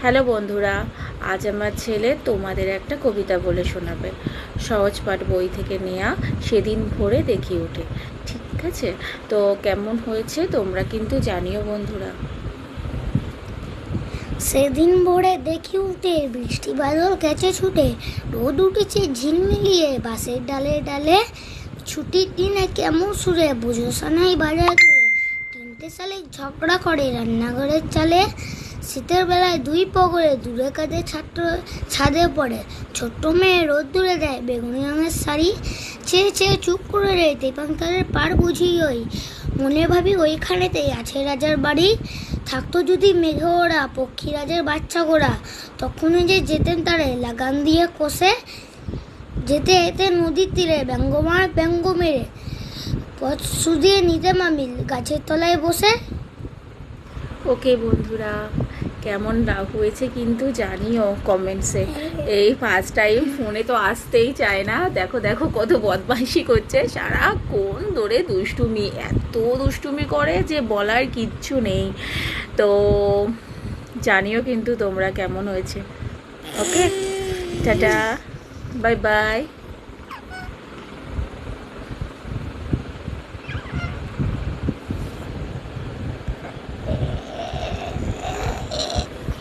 Hello বন্ধুরা, আজ আমার ছেলে তোমাদের একটা কবিতা বলে শোনাবে। সহজ পাঠ বই থেকে নেওয়া, সেদিন ভোরে দেখি ওঠে। ঠিক আছে, তো কেমন হয়েছে তোমরা কিন্তু জানিও বন্ধুরা। সেদিন ভোরে দেখি উঠে বৃষ্টি বাদল গেছে ছুটে, রোদ উঠেছে ঝিলমিলিয়ে বাঁশের ডালে ডালে। ছুটির দিনে কেমন সুরে বুঝো সানাই বাজায় দূরে, 3টে শালিক ঝগড়া করে রান্নাঘরের চালে। শীতের বেলায় দুই পগরে দূরে কাঁধে ছাদে পড়ে, ছোট্ট মেয়ে রোদ দূরে দেয় বেগুনি রঙের শাড়ি। চেয়ে চেয়ে চুপ করে রে তেপান্তরের পার বুঝি ওই, মনে ভাবি ওইখানেতেই আছে রাজার বাড়ি। থাকতো যদি মেঘে ওরা পক্ষী রাজের বাচ্চা গোড়া, তখনই যে যেতেন তারে লাগান দিয়ে কষে। যেতে এতে নদীর তীরে ব্যঙ্গমার ব্যঙ্গ মেরে, পথ শুধিয়ে নিতাম আমি গাছের তলায় বসে। ওকে বন্ধুরা, কেমন হয়েছে কিন্তু জানিও কমেন্টসে। এই ফার্স্ট টাইম ফোনে তো আসতেই চায় না, দেখো দেখো কত বদমাইশি করছে, সারাক্ষণ ধরে দুষ্টুমি, এত দুষ্টুমি করে যে বলার কিচ্ছু নেই। তো জানিও কিন্তু তোমরা কেমন হয়েছে। ওকে, টাটা, বাই বাই।